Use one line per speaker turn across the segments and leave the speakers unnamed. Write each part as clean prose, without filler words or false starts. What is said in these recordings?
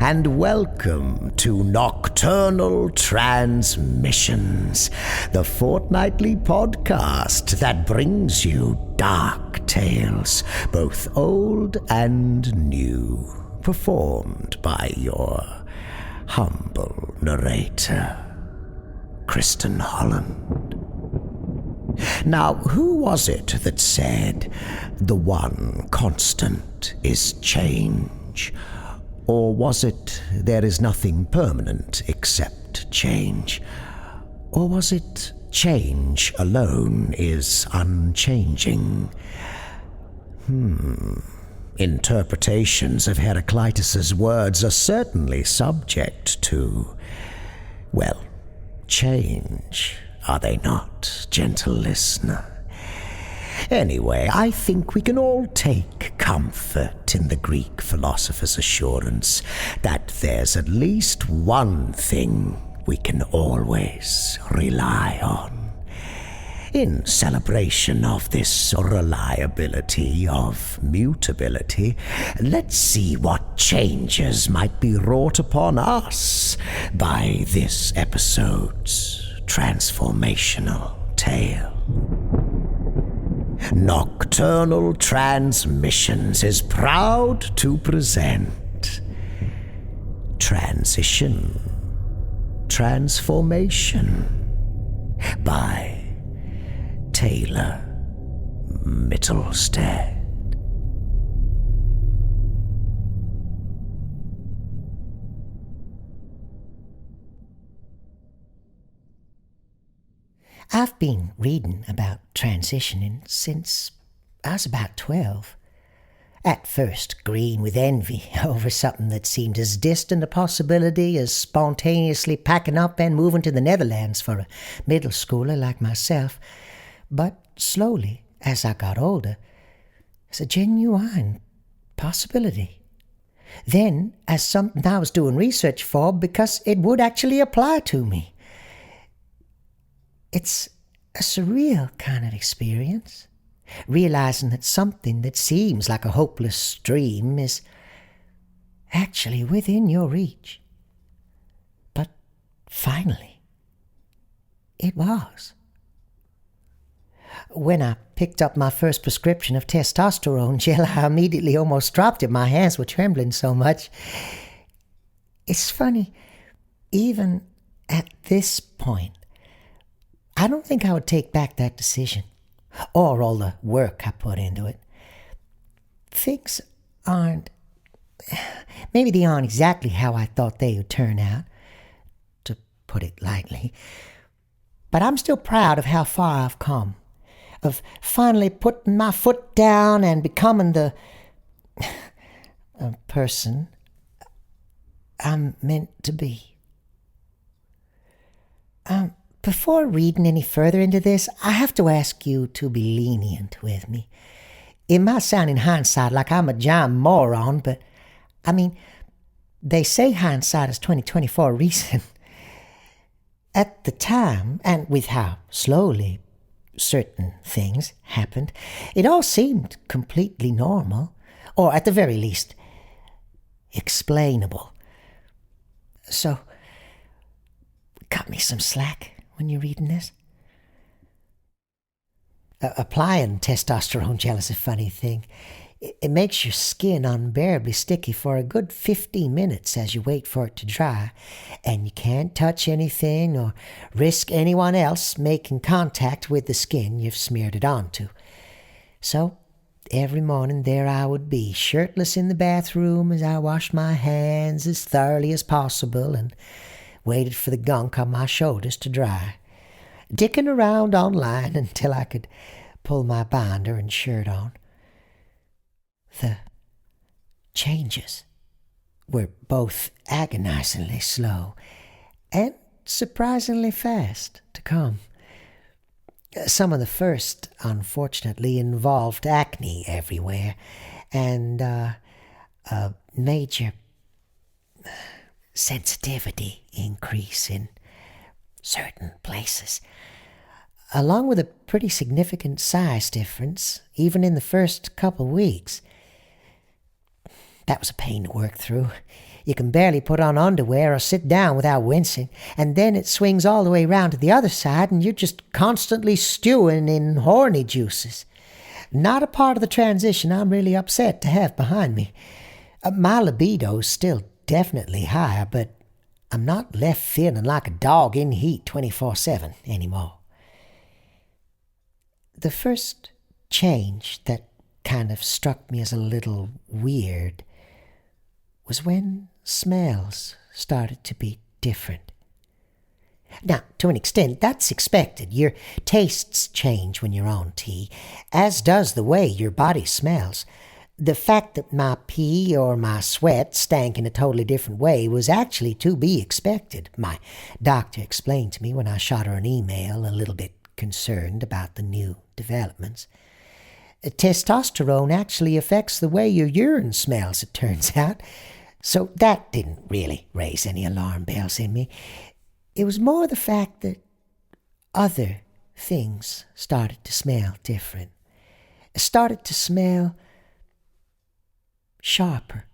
and welcome to Nocturnal Transmissions, the fortnightly podcast that brings you dark tales, both old and new, performed by your humble narrator, Kristin Holland. Now, who was it that said, "The one constant is change"? Or was it, "There is nothing permanent except change"? Or was it, "Change alone is unchanging"? Interpretations of Heraclitus's words are certainly subject to, well, change, are they not, gentle listener? Anyway, I think we can all take comfort in the Greek philosopher's assurance that there's at least one thing we can always rely on. In celebration of this reliability of mutability, let's see what changes might be wrought upon us by this episode's transformational tale. Nocturnal Transmissions is proud to present Transition, Transformation by Taylor Mittelsteadt.
I've been reading about transitioning since I was about 12. At first green with envy over something that seemed as distant a possibility as spontaneously packing up and moving to the Netherlands for a middle schooler like myself. But slowly, as I got older, it's a genuine possibility. Then, as something I was doing research for because it would actually apply to me. It's a surreal kind of experience, realizing that something that seems like a hopeless dream is actually within your reach. But finally, it was. When I picked up my first prescription of testosterone gel, I immediately almost dropped it. My hands were trembling so much. It's funny, even at this point, I don't think I would take back that decision, or all the work I put into it. Things maybe they aren't exactly how I thought they would turn out, to put it lightly, but I'm still proud of how far I've come, of finally putting my foot down and becoming the person I'm meant to be. Before reading any further into this, I have to ask you to be lenient with me. It might sound in hindsight like I'm a giant moron, but, I mean, they say hindsight is 20/20 for a reason. At the time, and with how slowly certain things happened, it all seemed completely normal, or at the very least, explainable. So, cut me some slack when you're reading this. Applying testosterone gel is a funny thing. It makes your skin unbearably sticky for a good 15 minutes as you wait for it to dry, and you can't touch anything or risk anyone else making contact with the skin you've smeared it onto. So, every morning there I would be, shirtless in the bathroom as I washed my hands as thoroughly as possible and waited for the gunk on my shoulders to dry, dicking around online until I could pull my binder and shirt on. The changes were both agonizingly slow and surprisingly fast to come. Some of the first, unfortunately, involved acne everywhere and a major sensitivity increase in certain places, along with a pretty significant size difference, even in the first couple weeks. That was a pain to work through. You can barely put on underwear or sit down without wincing, and then it swings all the way round to the other side, and you're just constantly stewing in horny juices. Not a part of the transition I'm really upset to have behind me. My libido's still definitely higher, but I'm not left feeling like a dog in heat 24/7 anymore. The first change that kind of struck me as a little weird was when smells started to be different. Now, to an extent, that's expected. Your tastes change when you're on tea, as does the way your body smells. The fact that my pee or my sweat stank in a totally different way was actually to be expected. My doctor explained to me when I shot her an email, a little bit concerned about the new developments. Testosterone actually affects the way your urine smells, it turns out. So that didn't really raise any alarm bells in me. It was more the fact that other things started to smell different. Started to smell sharper.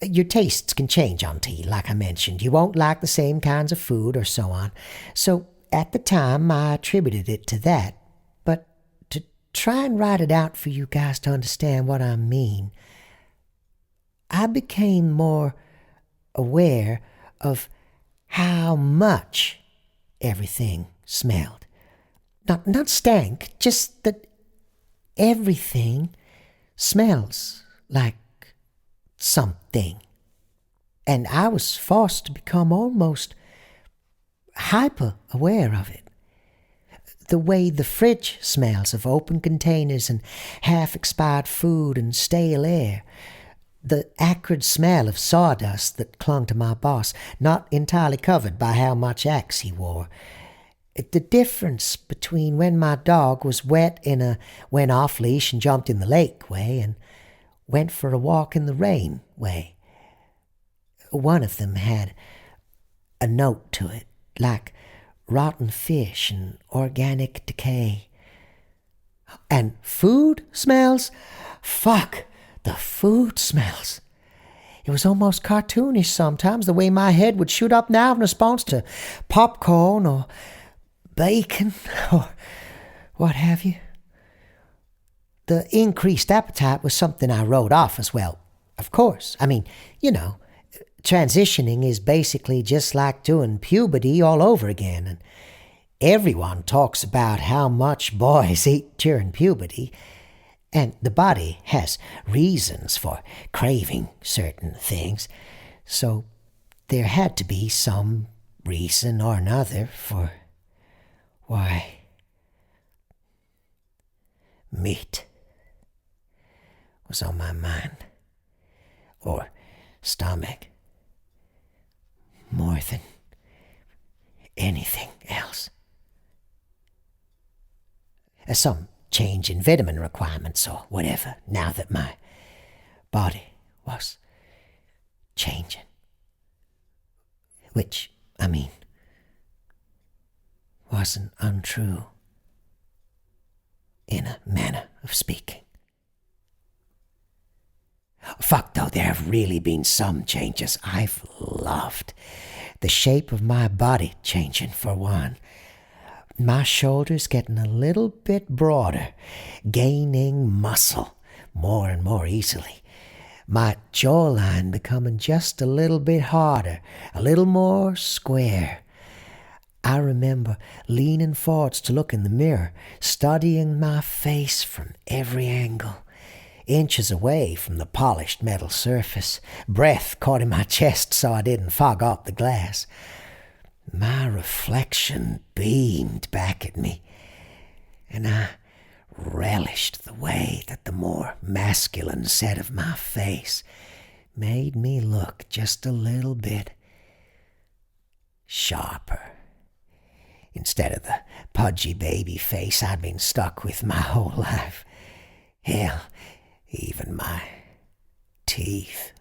Your tastes can change on tea, like I mentioned. You won't like the same kinds of food or so on. So at the time, I attributed it to that. But to try and write it out for you guys to understand what I mean, I became more aware of how much everything smelled. Not stank, just that everything smells like something. And I was forced to become almost hyper-aware of it. The way the fridge smells of open containers and half-expired food and stale air. The acrid smell of sawdust that clung to my boss, not entirely covered by how much axe he wore. The difference between when my dog was wet in a went off leash and jumped in the lake way and went for a walk in the rain way. One of them had a note to it, like rotten fish and organic decay. And food smells? Fuck, the food smells. It was almost cartoonish sometimes, the way my head would shoot up now in response to popcorn or bacon or what have you. The increased appetite was something I wrote off as well, of course. I mean, transitioning is basically just like doing puberty all over again. And everyone talks about how much boys eat during puberty. And the body has reasons for craving certain things. So there had to be some reason or another for why meat was on my mind, or stomach, more than anything else. Some change in vitamin requirements or whatever, now that my body was changing. Which, wasn't untrue in a manner of speaking. Fuck though, there have really been some changes I've loved. The shape of my body changing, for one. My shoulders getting a little bit broader, gaining muscle more and more easily. My jawline becoming just a little bit harder, a little more square. I remember leaning forwards to look in the mirror, studying my face from every angle. Inches away from the polished metal surface, breath caught in my chest so I didn't fog up the glass. My reflection beamed back at me, and I relished the way that the more masculine set of my face made me look just a little bit sharper, instead of the pudgy baby face I'd been stuck with my whole life. Hell, even my teeth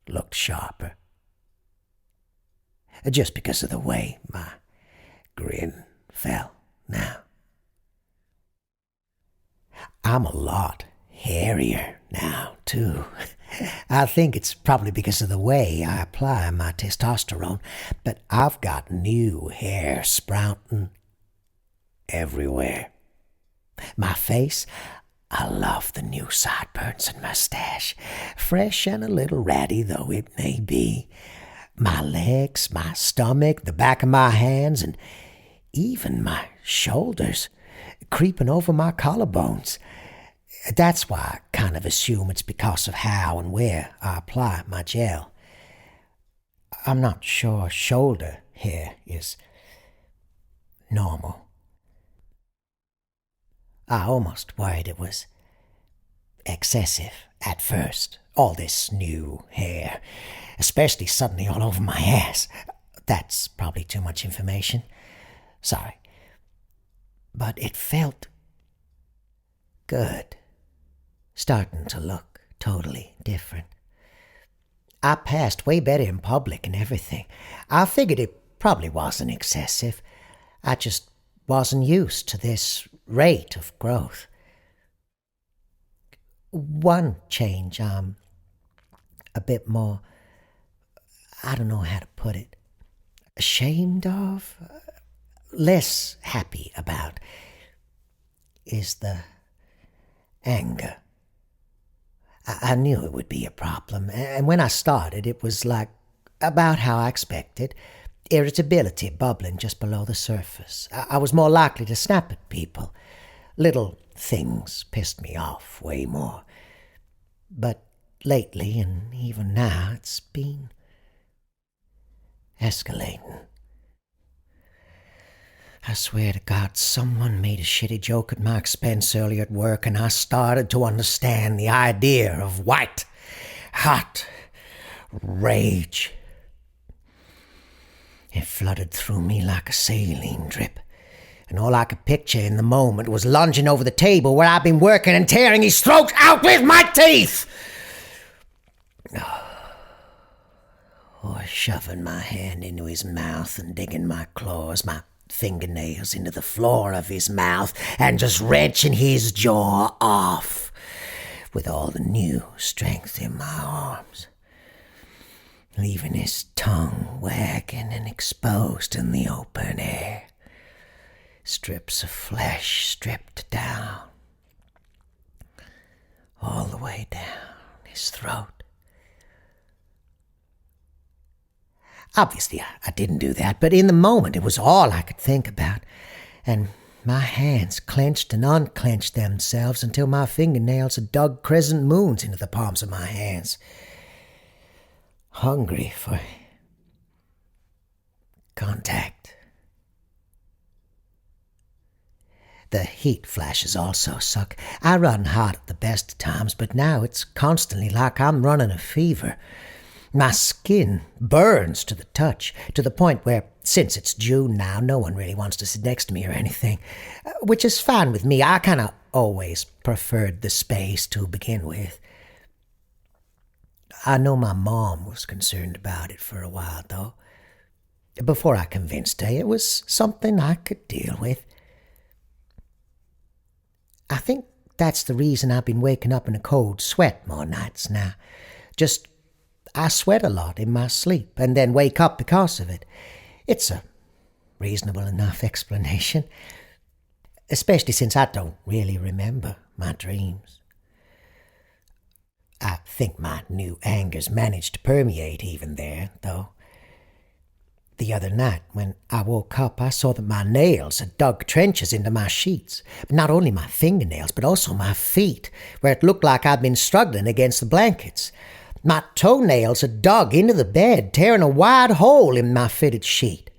looked sharper. Just because of the way my grin fell now. I'm a lot hairier now, too. I think it's probably because of the way I apply my testosterone, but I've got new hair sprouting everywhere. My face, I love the new sideburns and mustache, fresh and a little ratty though it may be. My legs, my stomach, the back of my hands, and even my shoulders, creeping over my collarbones. That's why I kind of assume it's because of how and where I apply my gel. I'm not sure shoulder hair is normal. I almost worried it was excessive at first, all this new hair, especially suddenly all over my ass. That's probably too much information. Sorry. But it felt good. Starting to look totally different. I passed way better in public and everything. I figured it probably wasn't excessive. I just wasn't used to this rate of growth. One change I'm a bit more, I don't know how to put it, ashamed of, less happy about, is the anger. I knew it would be a problem, and when I started, it was like about how I expected. Irritability bubbling just below the surface. I was more likely to snap at people. Little things pissed me off way more. But lately, and even now, it's been escalating. I swear to God, someone made a shitty joke at my expense earlier at work, and I started to understand the idea of white, hot rage. It flooded through me like a saline drip, and all I could picture in the moment was lunging over the table where I'd been working and tearing his throat out with my teeth. Or shoving my hand into his mouth and digging my claws, my fingernails into the floor of his mouth and just wrenching his jaw off with all the new strength in my arms, leaving his tongue wagging and exposed in the open air, strips of flesh stripped down, all the way down his throat. Obviously, I didn't do that, but in the moment it was all I could think about, and my hands clenched and unclenched themselves until my fingernails had dug crescent moons into the palms of my hands, hungry for contact. The heat flashes also suck. I run hot at the best of times, but now it's constantly like I'm running a fever. My skin burns to the touch, to the point where, since it's June now, no one really wants to sit next to me or anything, which is fine with me. I kind of always preferred the space to begin with. I know my mom was concerned about it for a while, though. Before I convinced her, it was something I could deal with. I think that's the reason I've been waking up in a cold sweat more nights now. Just I sweat a lot in my sleep and then wake up because of it. It's a reasonable enough explanation, especially since I don't really remember my dreams. I think my new anger's managed to permeate even there, though. The other night, when I woke up, I saw that my nails had dug trenches into my sheets. Not only my fingernails, but also my feet, where it looked like I'd been struggling against the blankets. My toenails had dug into the bed, tearing a wide hole in my fitted sheet.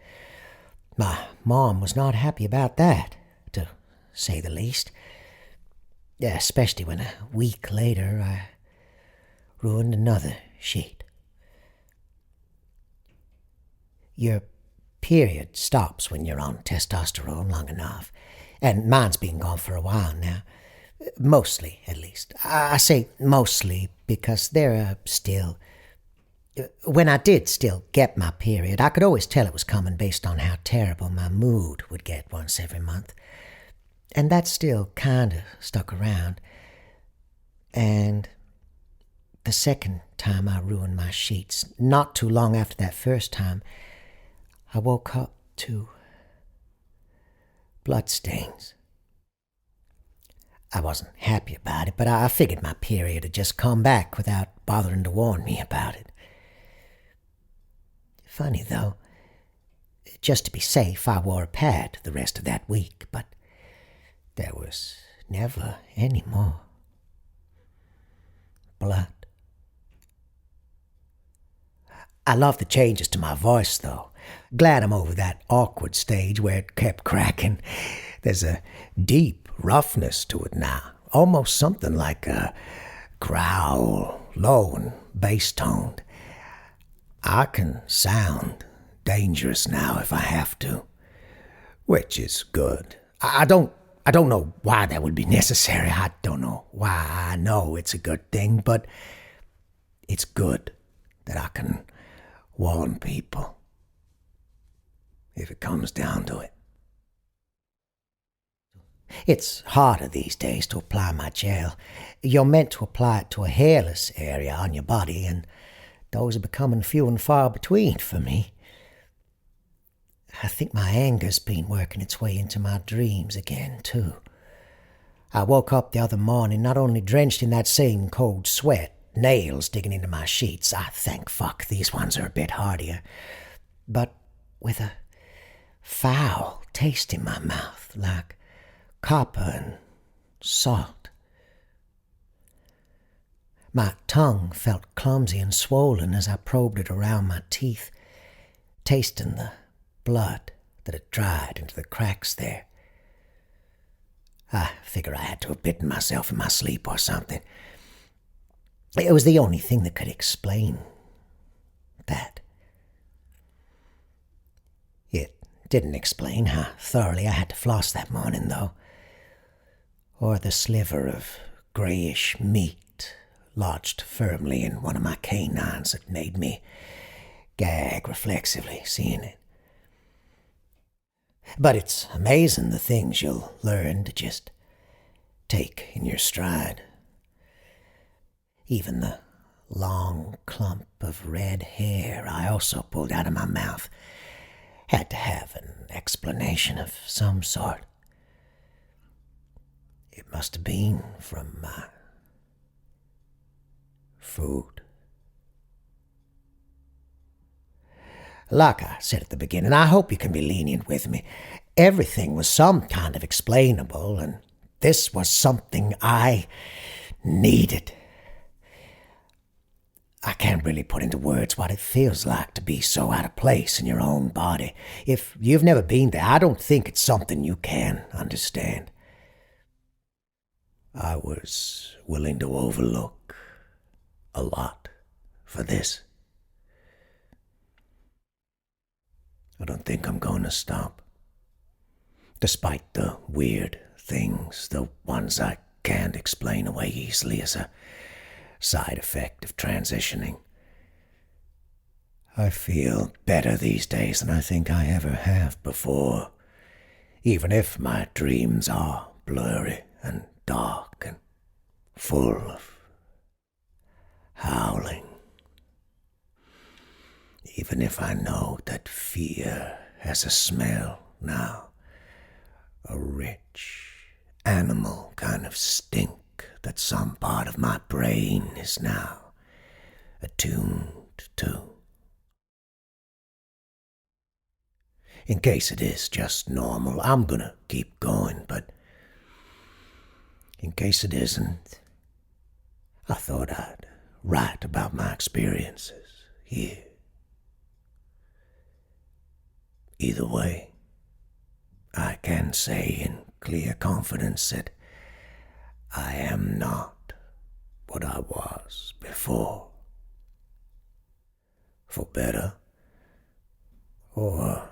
My mom was not happy about that, to say the least. Yeah, especially when a week later I ruined another sheet. Your period stops when you're on testosterone long enough, and mine's been gone for a while now. Mostly, at least. I say mostly because there are still... When I did still get my period, I could always tell it was coming based on how terrible my mood would get once every month. And that still kind of stuck around. And The second time I ruined my sheets, not too long after that first time, I woke up to bloodstains. I wasn't happy about it, but I figured my period had just come back without bothering to warn me about it. Funny, though, just to be safe, I wore a pad the rest of that week, but there was never any more blood. I love the changes to my voice, though. Glad I'm over that awkward stage where it kept cracking. There's a deep roughness to it now, almost something like a growl, low and bass-toned. I can sound dangerous now if I have to, which is good. I don't know why that would be necessary. I don't know why I know it's a good thing, but it's good that I can warn people if it comes down to it. It's harder these days to apply my gel. You're meant to apply it to a hairless area on your body, and those are becoming few and far between for me. I think my anger's been working its way into my dreams again, too. I woke up the other morning not only drenched in that same cold sweat, nails digging into my sheets — I thank fuck these ones are a bit hardier — but with a foul taste in my mouth, like copper and salt. My tongue felt clumsy and swollen as I probed it around my teeth, tasting the blood that had dried into the cracks there. I figure I had to have bitten myself in my sleep or something. It was the only thing that could explain that. It didn't explain how thoroughly I had to floss that morning, though, or the sliver of grayish meat lodged firmly in one of my canines that made me gag reflexively seeing it. But it's amazing the things you'll learn to just take in your stride. Even the long clump of red hair I also pulled out of my mouth had to have an explanation of some sort. It must have been from my food. Like I said at the beginning, I hope you can be lenient with me. Everything was some kind of explainable, and this was something I needed. I can't really put into words what it feels like to be so out of place in your own body. If you've never been there, I don't think it's something you can understand. I was willing to overlook a lot for this. I don't think I'm going to stop. Despite the weird things, the ones I can't explain away easily as a side effect of transitioning. I feel better these days than I think I ever have before, even if my dreams are blurry and dark and full of howling. Even if I know that fear has a smell now, a rich, animal kind of stink that some part of my brain is now attuned to. In case it is just normal, I'm gonna keep going, but in case it isn't, I thought I'd write about my experiences here. Either way, I can say in clear confidence that I am not what I was before. For better or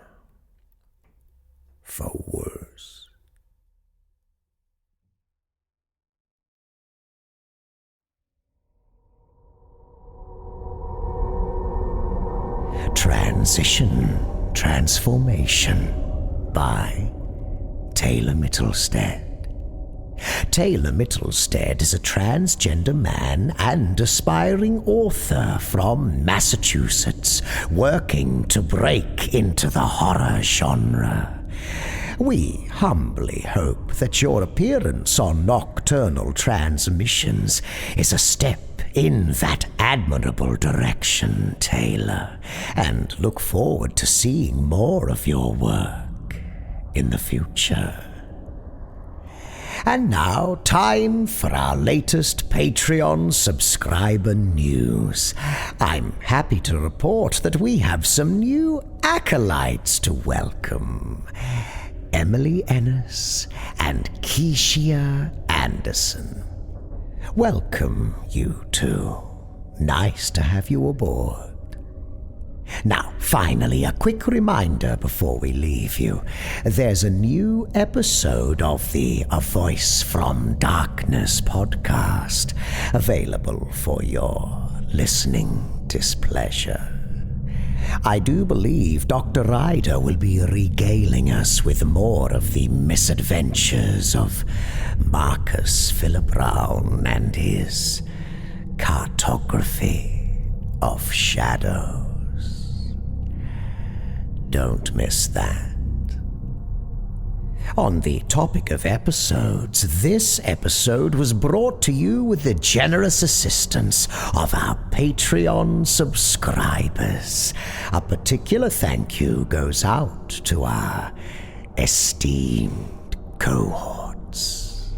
for worse.
Transformation by Taylor Mittelsteadt. Taylor Mittelsteadt is a transgender man and aspiring author from Massachusetts, working to break into the horror genre. We humbly hope that your appearance on Nocturnal Transmissions is a step in that admirable direction, Taylor, and look forward to seeing more of your work in the future. And now, time for our latest Patreon subscriber news. I'm happy to report that we have some new acolytes to welcome. Emily Ennis and Keishia Anderson. Welcome, you two. Nice to have you aboard. Now, finally, a quick reminder before we leave you. There's a new episode of the A Voice from Darkness podcast available for your listening displeasure. I do believe Dr. Ryder will be regaling us with more of the misadventures of Marcus Philip Brown and his cartography of shadows. Don't miss that. On the topic of episodes, this episode was brought to you with the generous assistance of our Patreon subscribers. A particular thank you goes out to our esteemed cohorts.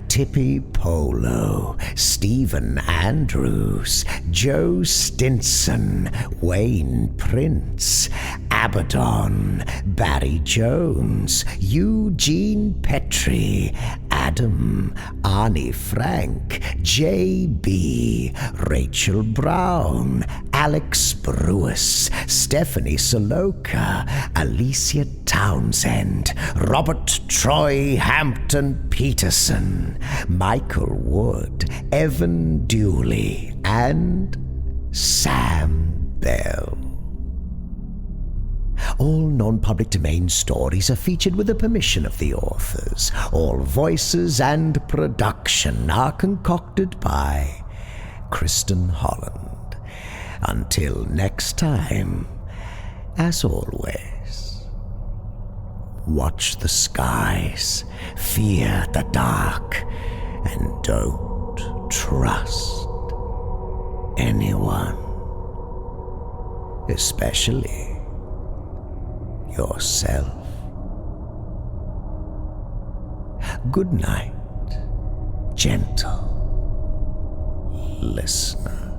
Tippy Polo, Stephen Andrews, Joe Stinson, Wayne Prince, Abaddon, Barry Jones, Eugene Petrie, Adam, Arnie Frank, J.B., Rachel Brown, Alex Brewis, Stephanie Soloka, Alicia Townsend, Robert Troy Hampton Peterson, Michael Wood, Evan Dooley, and Sam Bell. All non-public domain stories are featured with the permission of the authors. All voices and production are concocted by Kristin Holland. Until next time, as always, watch the skies, fear the dark, and don't trust anyone, especially yourself. Good night, gentle listener.